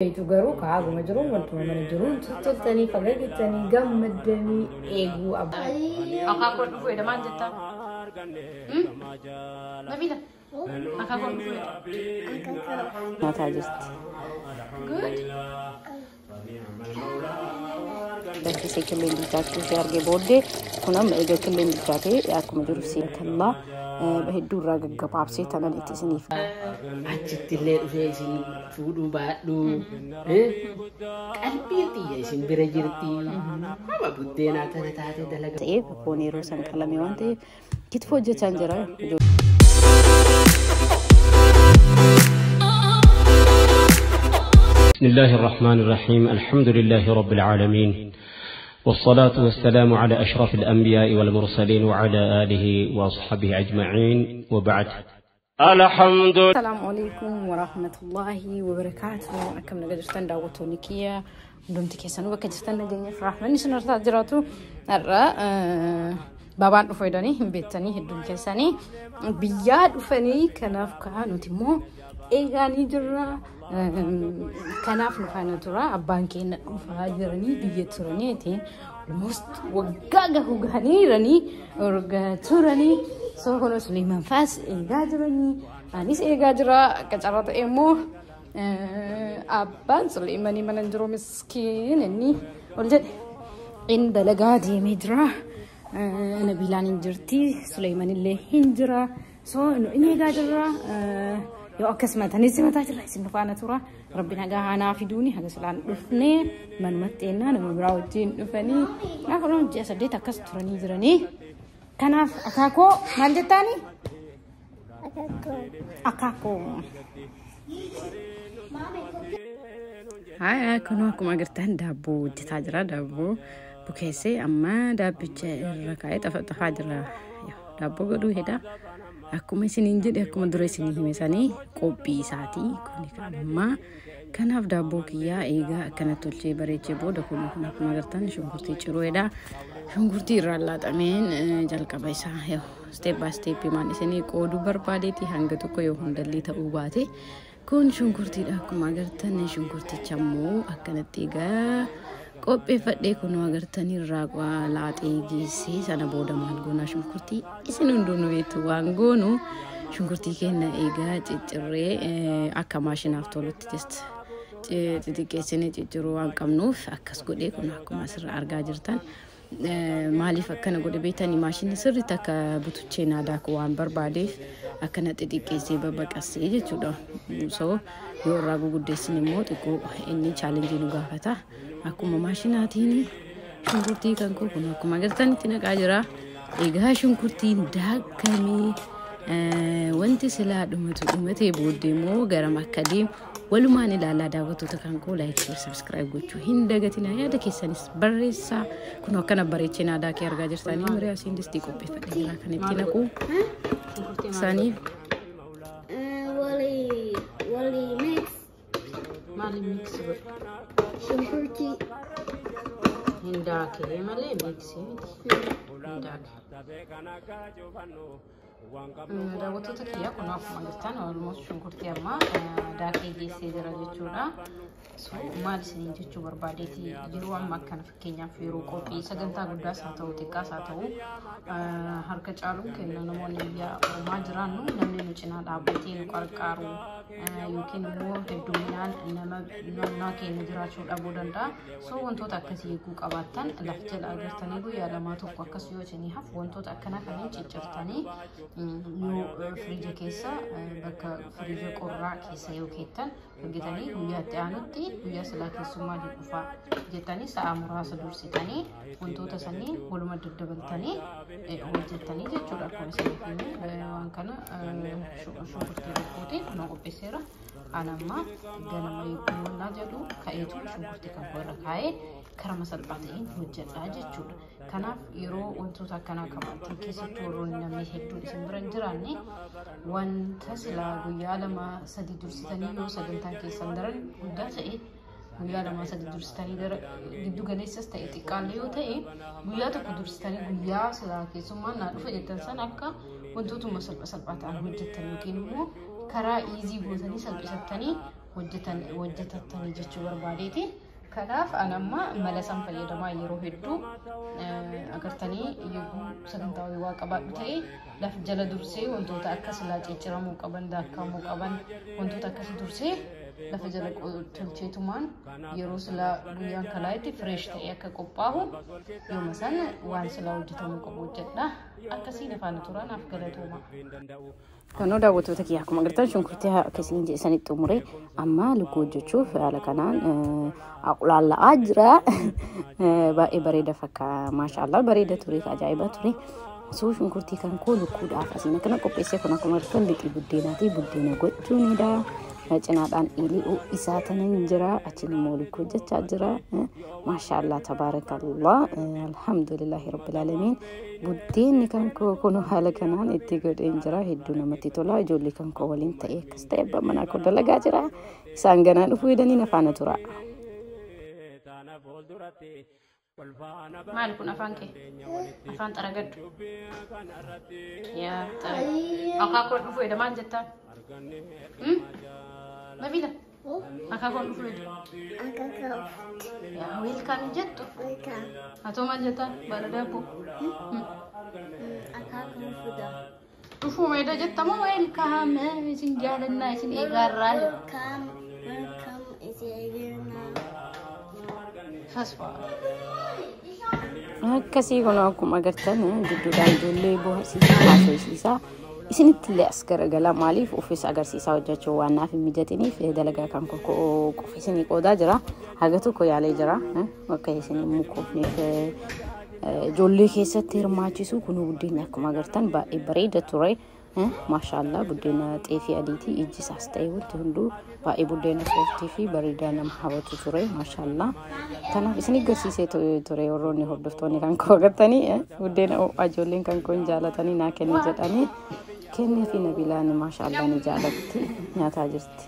Tugaru kaagu majrun wantu manajrun tutultani fagagitani gammadani egu abba akakor du feda manjetta Nabila akakor du feda Mata just good Bagi sekelen dikatu jarge bode kunam ega kelen dikate aku majrun sitalla bahiddu raga gababse tanan itisni Acitille usesin fudu badu qalbiti isin birajirti mama budena tanate dalaga e ponero san kalame wante kitfo je chanjara بسم الله الرحمن الرحيم الحمد لله رب العالمين والصلاة والسلام على أشرف الأنبياء والمرسلين وعلى آله وأصحابه أجمعين وبعد الحمد السلام عليكم ورحمة الله وبركاته أكم نقدرتن دعوتوني كيا ندمت كيسانو بكجتن نجني فرح من نشنا رتاجراتو نرى بابان أفيداني بيتاني هدوم كيساني بياد أفني كناف كانوا تيمو إيجاني جرا كناف نفعنا ترى أبانكين فاجرني بيترني تين مست وجاجه وجهني رني ورجعترني سوهنا سليمان فاس إيجاجرني أنيس إيجاجرا كجرات إمو أبان سليماني منجرو مسكين إني ولجد إن بلغادي مدرا أنا بيلاني جرتي سليمان اللي هنجرا سو إنه إني إيجاجرا يو أكسمت هنيسي متاجر حسين نفعنا ترى ربنا جاهنا في دوني هذا سلان رفني من متينا نمبراوتين رفني ناخذون جالس ديت أكسترني جرني كناف أكاكو مانجتاني أكاكو هاي كنا كم أقرتن دابو تتاجر دابو بكيسي أما دابتش الركاية تفاجر دابو قدو هدا aku masih ninjut aku madurai sini mesani kopi saati kuni kama kanaf dabo kiya ega kana tolche bareche boda kuna magartan shungurti chiroeda shungurti ralla tamen jalka baisa yo step by step man isini kodu barbadeti hanga to ko yo hundalli ta ubate kun shungurti da aku magartan shungurti chammo akana tiga kopi fadde kuno agartani ragwa laate gisi sana boda malgona shunkurti isinunduno etu wangono shunkurti kenna ega cicire akka machine aftolot just tidikesene ciciro wanqamnuf akkas gode kuno akkuma sirra arga jirtan maalif akkana gode betani machine sirri takka butuchena dak wan barbadeef akkana tidikese babaqase jechuudha so yo ragu guddesini mo tiko inni challenge nu gafata akkuma maashinaatini shunkurtii kan ko kun akkuma agartanitti naqaa jira egaa shunkurtiin daakami wanti silaa dhumate booddee moo garam akka deem walumaan ilaalaa daawwattoota kan ko like share subscribe gochuu hin dagatina yaada keessanis barreessaa kun akkana bareechina daakee argaa jirtanii miriyaa siin distii qopheeffadhe jira kan itti naqu sanii wali mix mali mix shunkurti hindake male mix hindake daawwattoota kiyya kun akkuma agartan almost shunkurtii amma daakee geessee jira jechuudha so maal isiniin jechuu barbaadeeti yeroo amma akkana fakkeenyaaf yeroo qophii sagantaa guddaas haa ta'u xiqqaas haa ta'u harka caaluun kenna namoonni biyya oromaa jiraannu namni nu cinaa dhaabbatee nu qarqaaru yookiin immoo hedduminaan nama keenya jiraachuu dhabuu danda'a so wantoota akkasii eeguu qabaattan laf jala agartanii guyyaa lamaa tokko akkas yoo isinii hafu wantoota akkanaa kanneen ciccirtanii yoo firiija keessa bakka firiija qorraa keessa yoo keettan argitanii guyyaatti aanutti guyyaa silaa keessummaa dhufaa jettanii sa'a muraasa dursitanii wantoota sanii waluma daddabaltanii hojjettanii jechuudha akkuma isiniif waan kana shunkurtii tokkootiin kun qopheesseera anamma ganama eegunnaa jedhu ka'eetu shunkurtii kan irra kaa'ee karama salphaa ta'een hojjedhaa jechuudha kanaaf yeroo wantoota akkanaa qabaatan keessatti warroonni namni hedduun isin bira hin jiraanne wanta silaa guyyaa lama sadii dursitanii yoo sagantaan keessan daran guddaa ta'e guyyaa lama sadii dursitanii dara giddu galeessas ta'e xiqqaallee yoo ta'e guyyaa tokko dursitanii guyyaa silaa keessummaan naa dhufa jettan san akka wantootuma salphaa ta'an hojjettan yookiin immoo karaa easy gootanii salphisattanii hojjetattanii jechuu barbaadeeti. Kanaaf anamma mala san fayyadamaa yeroo hedduu agartanii yogguu sagantaa waa qabaadhu ta'e laf jala dursee wantoota akka silaa cicciramuu qaban daakkamuu qaban wantoota akkasii dursee lafa jala tolcheetumaan yeroo silaa guyyaan kalaa'itti fresh ta'e akka qophaa'u yooma san waan silaa hojjetamuu qabu hojjedha. Akkasii lafaana turaanaaf galatooma. Kanoo daawwattoota kiyyaa akkuma agartan shunkurtii akkasiin jedhanitti umuree amma lukkuu hojjechuuf haala kanaan aqulaalla'aa jira. Baay'ee bareeda fakkaata. Maashaallah bareeda ture, ajaa'iba ture. Suu shunkurtii kan koo lukkuudhaaf asiin akkana qopheessee kun akkuma argitan lixii buddeenaati. Buddeena gochuunidha. Cinaadhaan ilii isaa tanan jira. Achiin immoo lukkuu hojjechaa jira. Maashaallah tabaarakallah. Alhamdulillahi rabbil aalamiin. Buddeenni kan koo kun haala kanaan itti godheen jira. Hedduu namatti tola. Ijoollee kan koo waliin ta'ee akkas ta'e abbaan manaa koo dalagaa jira. Isaan ganaan dhufuu jedhanii nafaana tura. Maal kun afaan kee? Afaan xaragaddu. Yaa xaragaddu. Akaakoon dhufuu jedha maal jettaan? Nabila? Akaakoon dhufuu jedha? Yaa wiilkaan jettu? Atoo maal jettaan? Baala daabboo? Akaakoon fuudha. Dhufuu meedha jettamoo wiilkaan isin jaalannaa isin eegaarraa jedhu. Welcome is eegannaa. Fasfaa. Akkasii kun akkuma agartan gidduudhaan ijoollee bohaarsiisaa haasofsiisaa isinitti illee as garagala maaliif ofis agarsiisaa hojjechuu waan naaf hin mijatiniif dalagaa kan qofa isinii qoodaa jira. Haga tokko yaalee jira. Akka isin mukuufniif ijoollee keessatti hirmaachisuu kun buddeena akkuma agartan baay'ee bareeda ture. Maashaallah buddeena xeefii adiitii ijji isaas ta'e wanti hunduu baay'ee buddeena sooftii fi bareedaa nama hawwatu ture. Maashaallah. Kanaaf isin agarsiisee ture warroonni hordoftoonni kan koo agartanii buddeena ijoolleen kan koo jaalatanii naa kenni jedhanii kennee fi Nabilaan maashaallah ni jaalatti nyaataa jirti.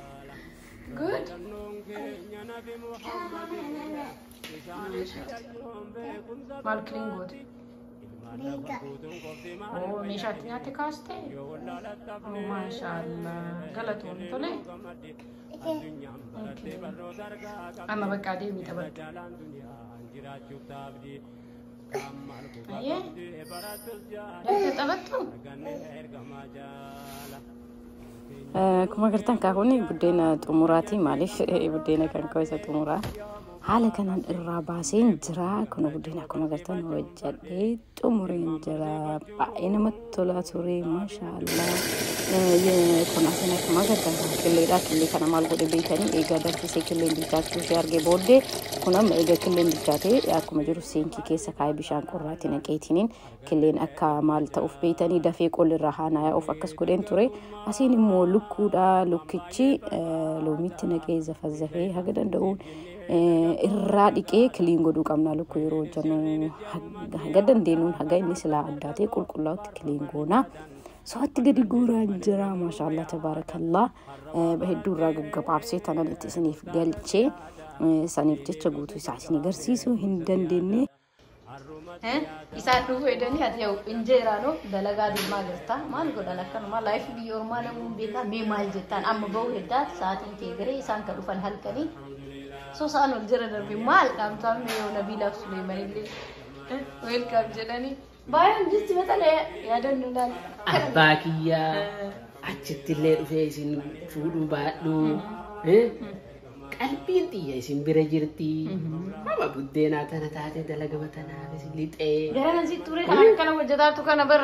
Good. Maal kiliin goote? Oh, meeshaatti nyaatte kaaste? Oh, maashaallah. Galatoon tole. Amma bakka deemii taphattu. Ayyee? Deemtee taphattu? Akkuma agartan kaakuni buddeena xumuraati. Maaliif buddeena kan koo isa xumuraa? Haala kanaan irraa baaseen jira. Kun buddeena akkuma agartan hojjedhee xumureen jira. Baay'ee namatti tolaa ture. Maashaallah. Kun asiin akkuma agartan qilleedha. Qillee kana maal godhe beekanii eegaa danfisee qilleen bilchaachuu ishee argee booddee kun amma eegaa qilleen bilchaatee akkuma jiru seenkii keessa kaayee bishaan qorraatti naqeetiniin qilleen akka maal ta'uuf beekanii dafee qolirraa haanaa yaa'uuf akkas godheen ture. Asiin immoo lukkuudha. Lukkichi loomitti naqee zafazzafee haga danda'uun irraa dhiqee kiliin godhuu qabna. Lukkuu yeroo hojjennu haga dandeenyuun haga inni silaa addaatee qulqullaa'utti kiliin goona. Soatti gadi guuraan jira. Maashaallah tabaarakallah. Hedduu irraa gaggabaabsee tanan itti isiniif galchee saniif jecha guutuu isaa isin agarsiisuu hin dandeenye. Isaan dhufuu jedhanii ati yoo injeeraanoo dalagaa deemaa jirta. Maal godhan akkanuma laayif biyya ormaa namuun beekaa mee maal jettaan amma ba'uu heddaati sa'aatiin ta'e garee isaan kan dhufan halkanii. So saan ol jira darbe maal dhaamtaan yoo Nabilaaf Suleyman illee welcome jedhanii baay'een jitti matalee yaadannuudhaan. Abbaa kiyyaa achitti illee dhufee isin fuudhuu baadhu. Qalbiin xiyya isin bira jirti. Amma buddeenaa tana taate dalagama tanaaf isin lixee. Gara nan sitti ture akkana hojjetaatu kana bar.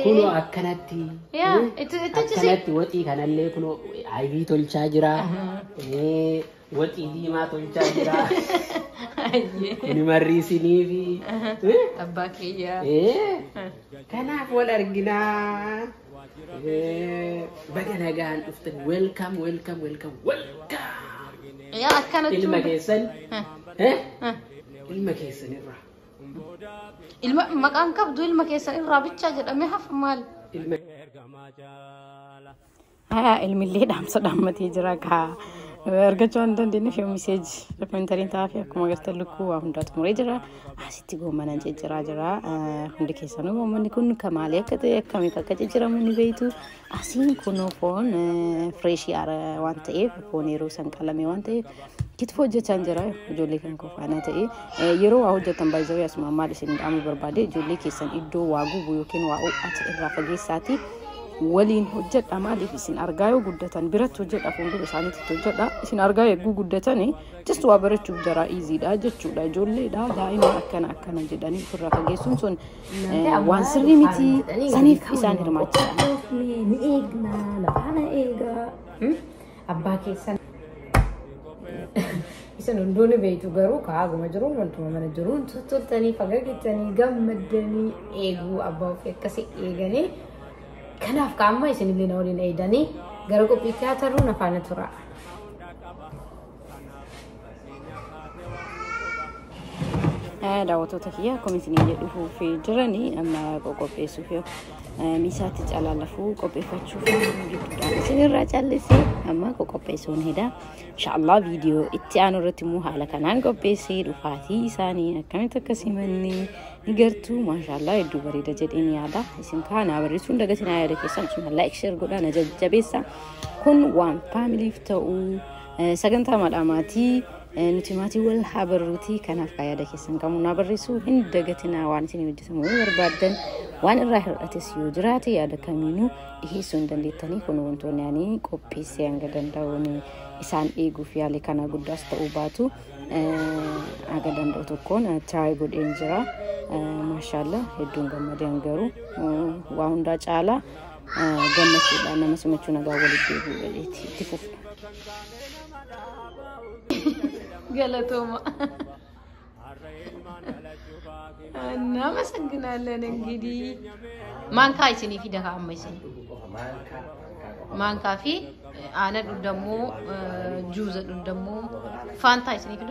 Kunoo akkanatti. Akkanatti waxii kanallee kunoo aybii tolchaa jira. Waxii diimaa tolchaa jira. Kuni marri isinii fi. Abbaa kiyyaa. Kanaaf wal arginaa. Baga nagaan dhuftan welcome. Yaa akkanatti. Ilma keessan. Ilma keessan irraa. Ilma maqaan qabdu ilma keessan irraa bichaa jedhamee hafa maal? Ilmillee dhaamsa dhaammatee jira kaa argachuu waan dandeenyeef yoo message commentariin taafii akkuma agartan lukkuu waa hundaatu muree jira asitti goommana jira hundi keessanuu goommanni kun kamaalee akka ta'e akkamiif akka jijjiramu ni beektu asiin kunoo foon freeshii waan ta'eef foon yeroo san qalame waan ta'eef kitfoo hojjechaan jira ijoollee kan kofaana ta'e yeroo waa hojjetan baay'ee asuma maal isin dhaamu barbaade ijoollee keessan iddoo waa gubu yookiin waa ati irraa fageessaati waliin hojjedha maaliif isin argaa yoo guddatan biratti hojjedha fuuldura isaaniitti hojjedha isin argaa eeguu guddatanii just waa barachuuf jara easyidha jechuudha ijoolleedha daa'ima akkana jedhanii ofirraa fageessuun sun waan sirrii miti saniif isaan hirmaachisa. Ni eegna lafaana eegaa abbaa keessan isin hunduuni beektu garuu kaaguma jiruun wantuma mana jiruun tottoltanii fagaagitanii gammaddanii eeguu abbaa ofii akkasii eeganii kanaaf kaamma isin illee na waliin eegdanii gara qophii tiyaataruu na faana tura. daawwattoota kiyya akkuma isin jedhuuf jiranii amma qopheessuuf misaatti calaalafuu qopheeffachuuf gidduudhaan isinirraa callise amma qopheessuun heda inshallah viidiyoo itti aanu irratti immoo haala kanaan qopheessee dhufaatii isaanii akkamitti akkasii manni ni gartuu maashaallah hedduu bareeda jedheen yaada isin kaana barreessuun dagatinaa yaada keessan sun like share godhaa na jajjabeessa kun waan faamiliif ta'u sagantaa madhaamaatii nuti maatii wal habarruutii kanaaf yaada keessan qabu na barreessuu hin dagatinaa waan isin hojjetamu barbaadan waan irraa hir'ates yoo jiraate yaada kamiinuu dhiheessuu hin dandeettanii kun wantoonni ani qopheessee hanga danda'uun isaan eeguuf yaale kana guddaas ta'uu baatu aga danda'u tokkoon try godheen jira maashaallah hedduun gammadeen garuu waa hundaa caalaa gammachuudhaan nama simachuu nagaa walitti deebi'uu itti fufna. Galatoma. Nama sanginaለን እንግዲህ ማንካ ይስኒ ፊ ደካ አመይስኒ ማንካ ፊ አነ ደሞ ጁዝ ደሞ ፋንታ ይስኒ ፊ